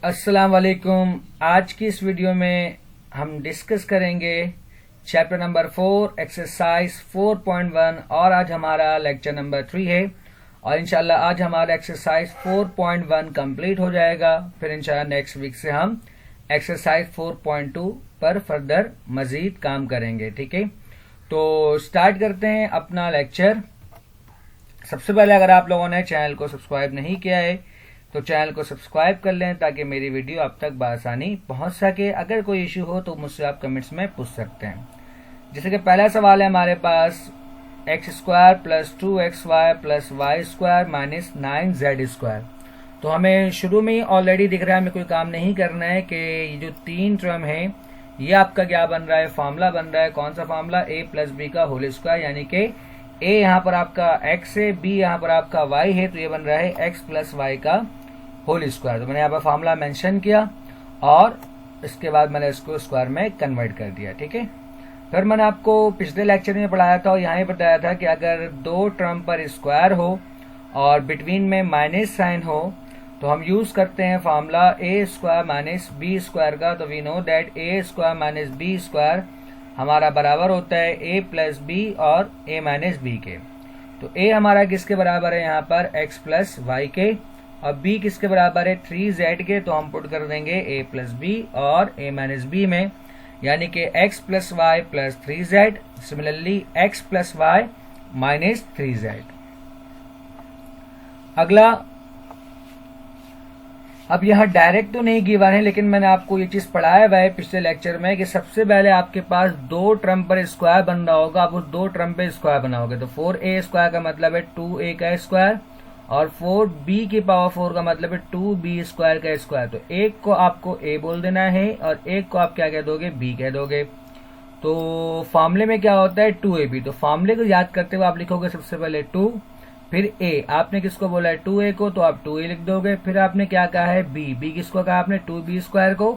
अस्सलाम वालेकुम। आज की इस वीडियो में हम डिस्कस करेंगे चैप्टर नंबर 4 एक्सरसाइज 4.1 और आज हमारा लेक्चर नंबर 3 है और इंशाल्लाह आज हमारा एक्सरसाइज 4.1 कंप्लीट हो जाएगा। फिर इंशाल्लाह नेक्स्ट वीक से हम एक्सरसाइज 4.2 पर फर्दर मजीद काम करेंगे। ठीक है, तो स्टार्ट करते हैं अपना लेक्चर। सबसे पहले अगर आप लोगों ने चैनल को सब्सक्राइब नहीं किया है तो चैनल को सब्सक्राइब कर लें ताकि मेरी वीडियो आप तक बआसानी पहुंच सके। अगर कोई इशू हो तो मुझसे आप कमेंट्स में पूछ सकते हैं। जैसे कि पहला सवाल है हमारे पास x square plus 2xy plus Y square minus 9z square. तो हमें शुरू में ही ऑलरेडी दिख रहा है, हमें कोई काम नहीं करना है कि ये जो तीन टर्म है ये आपका क्या बन रहा है, फॉर्मूला बन रहा है। कौन सा फॉर्मूला? a प्लस बी का होल स्क्वायर, यानी कि a यहाँ पर आपका x है, b यहाँ पर आपका y है, तो ये बन रहा है x प्लस वाई का होल स्क्वायर। तो मैंने यहाँ पर फॉर्मूला मेंशन किया और इसके बाद मैंने इसको स्क्वायर में कन्वर्ट कर दिया। ठीक है, फिर मैंने आपको पिछले लेक्चर में पढ़ाया था और यहाँ ही बताया था कि अगर दो टर्म पर स्क्वायर हो और बिटवीन में माइनस साइन हो तो हम यूज करते हैं formula A square minus B square का। तो we know that A square minus B square हमारा बराबर होता है ए प्लस बी और ए माइनस बी के। तो ए हमारा किसके बराबर है यहाँ पर? एक्स प्लस वाई के। और b किसके बराबर है? 3z के। तो हम पुट कर देंगे a प्लस बी और a माइनस बी में, यानी कि x plus Y plus 3z, similarly x plus Y minus 3z। अगला, अब यहाँ डायरेक्ट तो नहीं गिवन है लेकिन मैंने आपको ये चीज पढ़ाया हुआ है पिछले लेक्चर में कि सबसे पहले आपके पास दो टर्म पर स्क्वायर बन रहा होगा, आप उस दो टर्म पे स्क्वायर बनाओगे। तो 4a स्क्वायर का मतलब है 2a का स्क्वायर और 4b की पावर 4 का मतलब है 2b स्क्वायर का स्क्वायर। तो एक को आपको a बोल देना है और एक को आप क्या कह दोगे? b कह दोगे। तो फॉर्मूले में क्या होता है? 2ab। तो फॉर्मूले को याद करते हुए आप लिखोगे सबसे पहले 2, फिर a। आपने किसको बोला है? 2a को, तो आप 2a लिख दोगे। फिर आपने क्या कहा है? b किसको कहा आपने? 2b स्क्वायर को,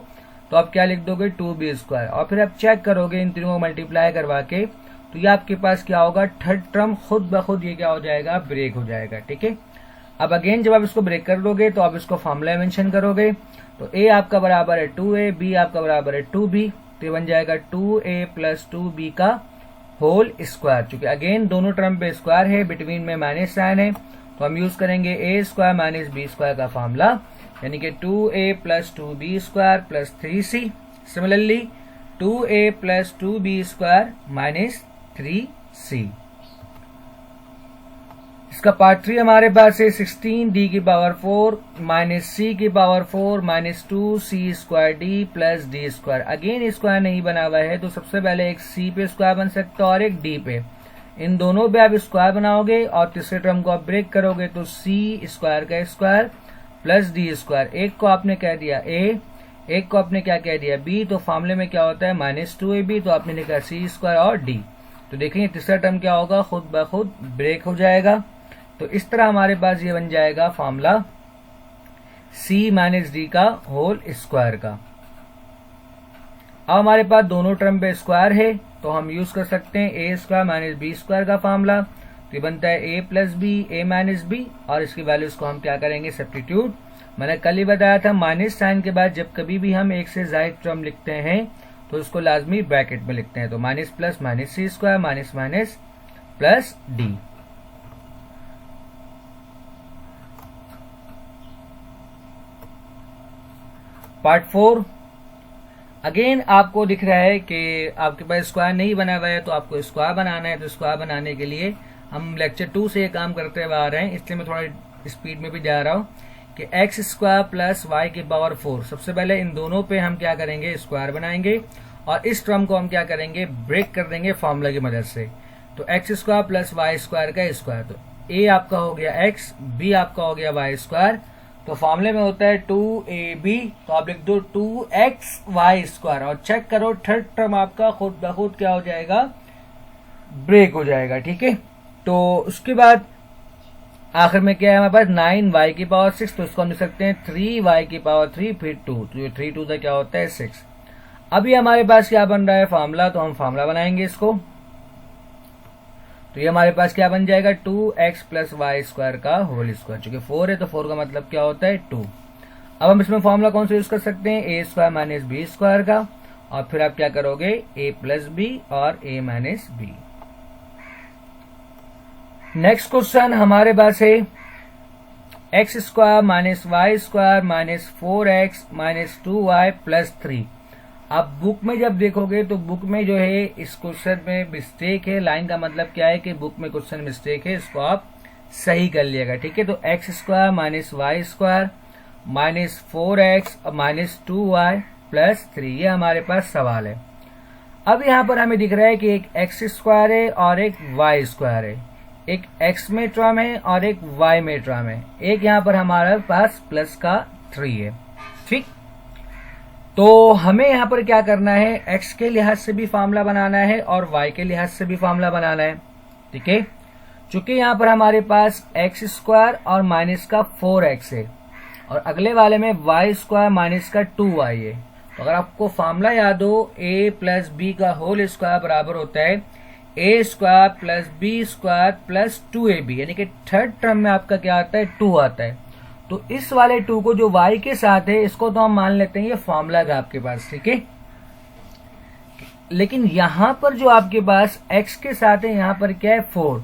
तो आप क्या लिख दोगे? 2b square. और फिर आप चेक करोगे इन तीनों को मल्टीप्लाई करवा के, तो ये आपके पास क्या होगा? थर्ड टर्म खुद ब खुद ये क्या हो जाएगा? ब्रेक हो जाएगा। ठीक है, अब अगेन जब आप इसको ब्रेक कर दोगे तो आप इसको फॉर्मूला मेंशन करोगे। तो a आपका बराबर है 2a, b आपका बराबर है 2b, तो ये बन जाएगा 2a प्लस 2b का होल स्क्वायर। चूंकि अगेन दोनों टर्म पे स्क्वायर है, बिटवीन में माइनस साइन है, तो हम यूज करेंगे a square minus b square का फॉर्मूला, यानी कि 2a plus 2b square plus 3c। Similarly 2a plus 2b square minus 3c। इसका पार्ट 3 हमारे पास है 16d की पावर 4 माइनस c की power 4 minus 2c square d plus d square. Again square नहीं बना हुआ है तो सबसे पहले एक c पे स्क्वायर बन सकता है और एक d पे। इन दोनों पे आप स्क्वायर बनाओगे और तीसरे टर्म को आप ब्रेक करोगे तो c स्क्वायर का स्क्वायर प्लस d स्क्वायर। एक को आपने कह दिया a, एक को आपने क्या कह दिया? b। तो फॉर्मूले में क्या होता है? माइनस 2ab, तो आपने लिखा c स्क्वायर और d। तो देखेंगे तीसरा टर्म क्या होगा? खुद ब खुद ब्रेक हो जाएगा। तो इस तरह हमारे पास ये बन जाएगा फॉर्मूला c माइनस डी का होल स्क्वायर का। अब हमारे पास दोनों टर्म पे स्क्वायर है तो हम यूज कर सकते हैं a square minus B square का फॉर्मूला। तो ये बनता है a plus B, a minus B, और इसकी वैल्यूज को हम क्या करेंगे? सब्स्टिट्यूट। मैंने कल ही बताया था माइनस साइन के बाद जब कभी भी हम एक से ज्यादा टर्म लिखते हैं तो उसको लाजमी ब्रैकेट में लिखते हैं। तो minus plus minus c square minus minus plus d. Part 4, again आपको दिख रहा है कि आपके पास स्क्वायर नहीं बना हुआ है तो आपको स्क्वायर बनाना है। तो स्क्वायर बनाने के लिए हम लेक्चर 2 से ये काम करते हुए आ रहे हैं, इसलिए मैं थोड़ा स्पीड में भी जा रहा हूँ कि एक्स स्क्वायर प्लस वाई की पावर 4। सबसे पहले इन दोनों पे हम क्या करेंगे? स्क्वायर बनाएंगे और इस टर्म को हम क्या करेंगे? ब्रेक कर देंगे फॉर्मूला की मदद से। तो X square plus Y square का स्क्वायर, तो a आपका हो गया x, b आपका हो गया वाई स्क्वायर। तो फॉर्मूले में होता है 2ab, तो आप लिख दो 2xy स्क्वायर और चेक करो थर्ड टर्म आपका खुद ब खुद क्या हो जाएगा? ब्रेक हो जाएगा। ठीक है, तो उसके बाद आखिर में क्या है हमारे पास? 9y की पावर 6, तो इसको हम लिख सकते हैं 3y की पावर 3 फिर 2, तो ये 3 2 क्या होता है? 6। अभी हमारे पास क्या बन रहा है? फॉर्मूला। तो हम फॉर्मूला बनाएंगे इसको। तो ये हमारे पास क्या बन जाएगा? 2x प्लस वाई स्क्वायर का होल स्क्वायर। चूंकि 4 है तो 4 का मतलब क्या होता है? 2। अब हम इसमें फॉर्मूला कौन सा यूज कर सकते हैं, ए स्क्वायर माइनस बी स्क्वायर का, और फिर आप क्या करोगे, ए प्लस बी और A minus B. Next question हमारे पास है X square minus Y square minus 4x minus 2y plus 3। अब बुक में जब देखोगे तो बुक में जो है इस क्वेश्चन में मिस्टेक है, लाइन का मतलब क्या है कि बुक में क्वेश्चन मिस्टेक है, इसको आप सही कर लिएगा, ठीक है। तो X square minus Y square minus 4x minus 2y plus 3, ये हमारे पास सवाल है। अब यहाँ पर हमें दिख रहा है कि एक एक्स स्क्वायर है और एक वाई स्क्वायर है, एक x में टर्म है और एक y में टर्म है, एक यहाँ पर हमारे पास प्लस का 3 है, ठीक। तो हमें यहाँ पर क्या करना है, x के लिहाज से भी फार्मूला बनाना है और y के लिहाज से भी फार्मूला बनाना है, ठीक है। चूंकि यहाँ पर हमारे पास एक्स स्क्वायर और माइनस का 4x है और अगले वाले में y स्क्वायर माइनस का 2y है, तो अगर आपको फार्मूला याद हो a प्लस बी का होल स्क्वायर बराबर होता है a square plus B square plus 2ab, यानी कि थर्ड टर्म में आपका क्या आता है, 2 आता है। तो इस वाले 2 को जो y के साथ है इसको तो हम मान लेते हैं ये फॉर्मूला है आपके पास, ठीक है। लेकिन यहां पर जो आपके पास x के साथ है यहाँ पर क्या है 4,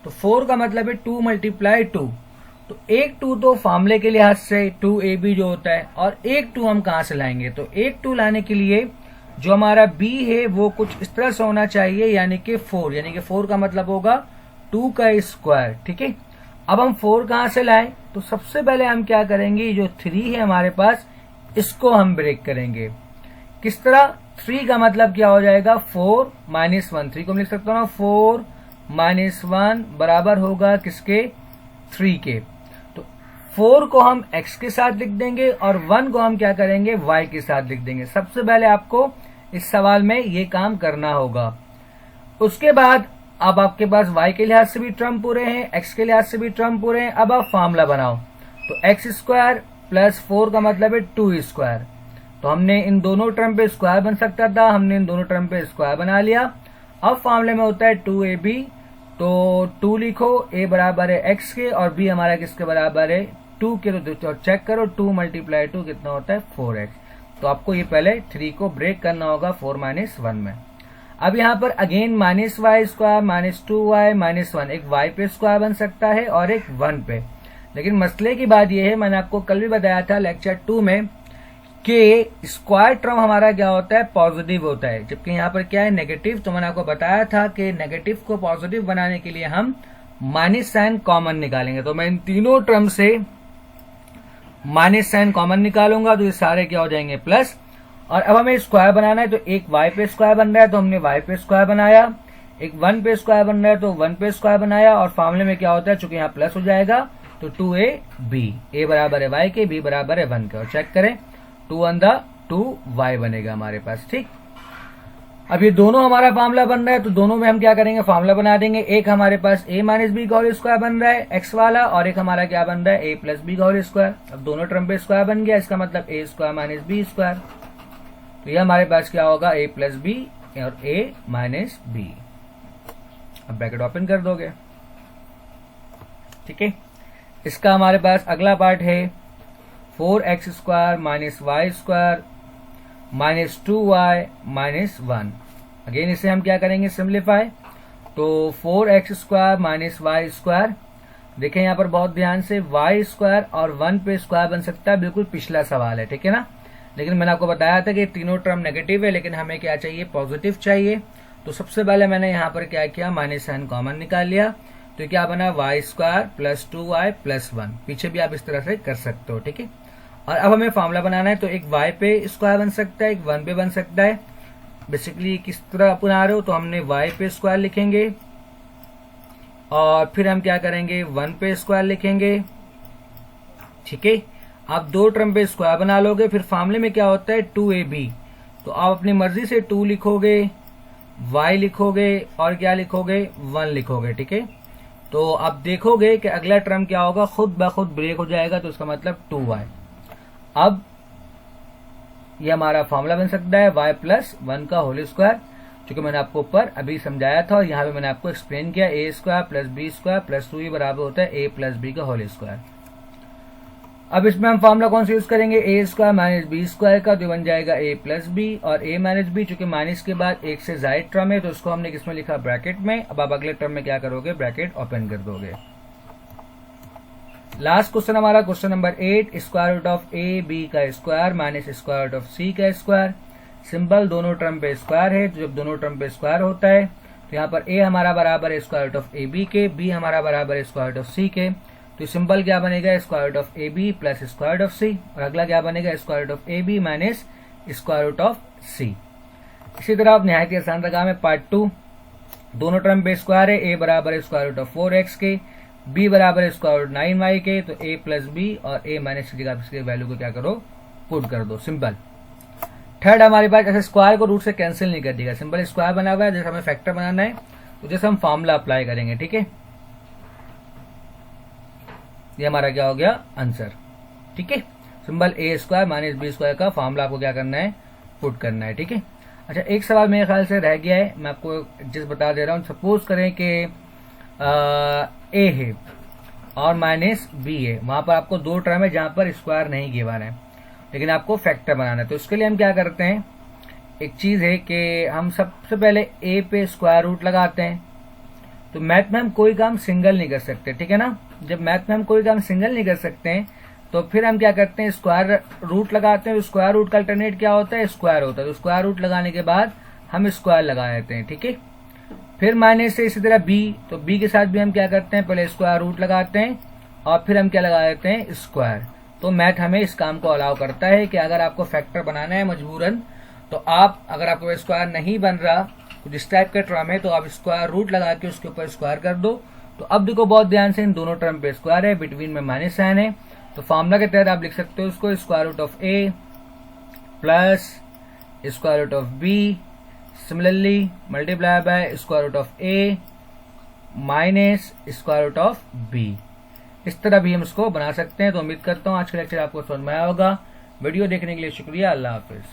तो 4 का मतलब है 2 मल्टीप्लाई 2, तो एक 2 तो फॉर्मूले के लिहाज से 2ab जो होता है, और एक 2 हम कहां से लाएंगे, तो एक 2 लाने के लिए जो हमारा b है वो कुछ इस तरह से होना चाहिए, यानी कि 4, यानी कि 4 का मतलब होगा 2 का स्क्वायर, ठीक है। अब हम 4 कहां से लाएं, तो सबसे पहले हम क्या करेंगे, जो 3 है हमारे पास इसको हम ब्रेक करेंगे। किस तरह, 3 का मतलब क्या हो जाएगा 4 माइनस 1, 3 को मैं लिख सकता हूँ ना 4 माइनस 1 बराबर होगा किसके, 3 के। तो 4 को हम x के साथ लिख देंगे और 1 को हम क्या करेंगे, y के साथ लिख देंगे। सबसे पहले आपको इस सवाल में ये काम करना होगा। उसके बाद अब आपके पास y के लिहाज से भी टर्म पूरे हैं, x के लिहाज से भी टर्म पूरे हैं। अब आप फार्मूला बनाओ, तो एक्स स्क्वायर प्लस 4 का मतलब है 2 स्क्वायर, तो हमने इन दोनों टर्म पे स्क्वायर बन सकता था, हमने इन दोनों टर्म पे स्क्वायर बना लिया। अब फार्मूले में होता है 2ab, तो 2 लिखो, a बराबर है x के और b हमारा किसके बराबर है 2 के, तो चेक करो 2 मल्टीप्लाई 2 कितना होता है 4x। तो आपको ये पहले 3 को ब्रेक करना होगा 4 माइनस 1 में। अब यहाँ पर again minus Y square minus 2y minus 1, एक y पे स्क्वायर बन सकता है और एक 1 पे। लेकिन मसले की बात यह है, मैंने आपको कल भी बताया था लेक्चर 2 में कि स्क्वायर टर्म हमारा क्या होता है, पॉजिटिव होता है, जबकि यहाँ पर क्या है नेगेटिव। तो मैंने आपको बताया था कि नेगेटिव को पॉजिटिव बनाने के लिए हम माइनस साइन कॉमन निकालेंगे। तो मैं इन तीनों टर्म से माइनस साइन कॉमन निकालूंगा, तो ये सारे क्या हो जाएंगे प्लस। और अब हमें स्क्वायर बनाना है, तो एक y पे स्क्वायर बन रहा है तो हमने y पे स्क्वायर बनाया, एक 1 पे स्क्वायर बन रहा है तो 1 पे स्क्वायर बनाया, और फार्मूले में क्या होता है, चूंकि यहाँ प्लस हो जाएगा तो 2ab, a बराबर है y के, b बराबर है 1 के, और चेक करें 2 1 2y बनेगा हमारे पास, ठीक। अब ये दोनों हमारा फार्मूला बन रहा है, तो दोनों में हम क्या करेंगे, फार्मूला बना देंगे। एक हमारे पास a माइनस बी का होल स्क्वायर बन रहा है x वाला, और एक हमारा क्या बन रहा है a प्लस बी का होल स्क्वायर। अब दोनों टर्म पे स्क्वायर बन गया, इसका मतलब a square minus B square, तो ये हमारे पास क्या होगा a प्लस बी और a माइनस बी। अब ब्रैकेट ओपन कर दोगे, ठीक है। इसका हमारे पास अगला पार्ट है 4x square minus Y square minus 2y minus 1। Again इसे हम क्या करेंगे, सिंप्लीफाई, तो 4x square minus Y square, देखें यहाँ पर बहुत ध्यान से y स्क्वायर और 1 पे स्क्वायर बन सकता है, बिल्कुल पिछला सवाल है, ठीक है ना। लेकिन मैंने आपको बताया था कि तीनों टर्म नेगेटिव है, लेकिन हमें क्या चाहिए, पॉजिटिव चाहिए। तो सबसे पहले मैंने यहाँ पर क्या किया, माइनस साइन कॉमन निकाल लिया, तो क्या बना y square plus 2y plus 1। पीछे भी आप इस तरह से कर सकते हो, ठीक है। और अब हमें फार्मूला बनाना है, तो एक y पे स्क्वायर बन सकता है, एक 1 पे बन सकता है। बेसिकली किस तरह बना रहे हो, तो हमने y पे स्क्वायर लिखेंगे और फिर हम क्या करेंगे 1 पे स्क्वायर लिखेंगे, ठीक है। आप दो टर्म पे स्क्वायर बना लोगे, फिर फार्मूले में क्या होता है 2ab, तो आप अपनी मर्जी से 2 लिखोगे, y लिखोगे और क्या लिखोगे 1 लिखोगे, ठीक है। तो आप देखोगे कि अगला टर्म क्या होगा, खुद ब खुद ब्रेक हो जाएगा, तो उसका मतलब 2y। अब ये हमारा फॉर्मूला बन सकता है y प्लस 1 का होल स्क्वायर, क्योंकि मैंने आपको ऊपर अभी समझाया था और यहाँ पे मैंने आपको एक्सप्लेन किया, a square plus B square plus 2 बराबर होता है a प्लस बी का होल स्क्वायर। अब इसमें हम फॉर्मूला कौन सा यूज करेंगे, A square minus B square का, तो बन जाएगा ए प्लस बी, और ए माइनस बी चूंकि माइनस के बाद एक से जायद टर्म है तो उसको हमने किसमें लिखा, ब्रैकेट में। अब आप अगले टर्म में क्या करोगे, ब्रैकेट ओपन कर दोगे। लास्ट क्वेश्चन हमारा question number 8, square root of A b का square minus square root of c का स्क्वायर। सिंपल, दोनों टर्म पे स्क्वायर है, तो जब दोनों टर्म पे स्क्वायर होता है तो यहाँ पर ए हमारा बराबर है square root of A B के, बी हमारा बराबर है स्क्वायर रूट ऑफ सी के, तो सिंपल क्या बनेगा, square root of A b plus square root of c, और अगला क्या बनेगा, square root of A b minus square root of c. इसी तरह आप निहायत आसान रकम में पार्ट 2, दोनों टर्म पे स्क्वायर है, ए बराबर है स्क्वायर रूट ऑफ 4x के, बी बराबर है स्क्वायर रूट 9y के, तो ए प्लस बी और ए माइनस की जगह इसके वैल्यू को क्या करो, पुट कर दो। सिंपल। थर्ड हमारे पास ऐसे स्क्वायर को रूट से कैंसिल नहीं कर देगा, सिंपल स्क्वायर बना हुआ है, जैसे हमें फैक्टर बनाना है तो जैसे हम फॉर्मूला अप्लाई करेंगे, ठीक है। ये हमारा क्या हो गया, आंसर, ठीक है। सिंपल ए स्क्वायर माइनस बी स्क्वायर का फॉर्मूला आपको क्या करना है, पुट करना है, ठीक है। अच्छा, एक सवाल मेरे ख्याल से रह गया है, मैं आपको जिस बता दे रहा हूँ। सपोज करें कि ए है और माइनस बी है, वहां पर आपको दो टर्म है जहां पर स्क्वायर नहीं गिवन है, लेकिन आपको फैक्टर बनाना है। तो इसके लिए हम क्या करते हैं, एक चीज है कि हम सबसे पहले ए पे स्क्वायर रूट लगाते हैं। तो मैथ में हम कोई काम सिंगल नहीं कर सकते, ठीक है ना। जब मैथ में हम कोई काम सिंगल नहीं कर सकते हैं तो फिर हम क्या करते हैं, स्क्वायर रूट लगाते हैं। स्क्वायर रूट का अल्टरनेट क्या होता है, स्क्वायर होता है। तो स्क्वायर रूट लगाने के बाद हम स्क्वायर लगा देते हैं, ठीक है। फिर माइनस से इसी तरह बी, तो बी के साथ भी हम क्या करते हैं, पहले स्क्वायर रूट लगाते हैं और फिर हम क्या लगा देते हैं, स्क्वायर। तो मैथ हमें इस काम को अलाउ करता है कि अगर आपको फैक्टर बनाना है मजबूरन, तो आप, अगर आपको स्क्वायर नहीं बन रहा, कुछ इस टाइप का टर्म है, तो आप स्क्वायर रूट लगा के उसके ऊपर स्क्वायर कर दो। तो अब देखो बहुत ध्यान से, इन दोनों टर्म पे स्क्वायर है, बिटवीन में माइनस साइन है, तो फॉर्मूला के तहत आप लिख सकते हो इसको, square root of A plus square root of B, similarly multiply by square root of A minus square root of B. इस तरह भी हम इसको बना सकते हैं। तो उम्मीद करता हूँ आज का लेक्चर आपको समझ में आया होगा। वीडियो देखने के लिए शुक्रिया। अल्लाह हाफिज।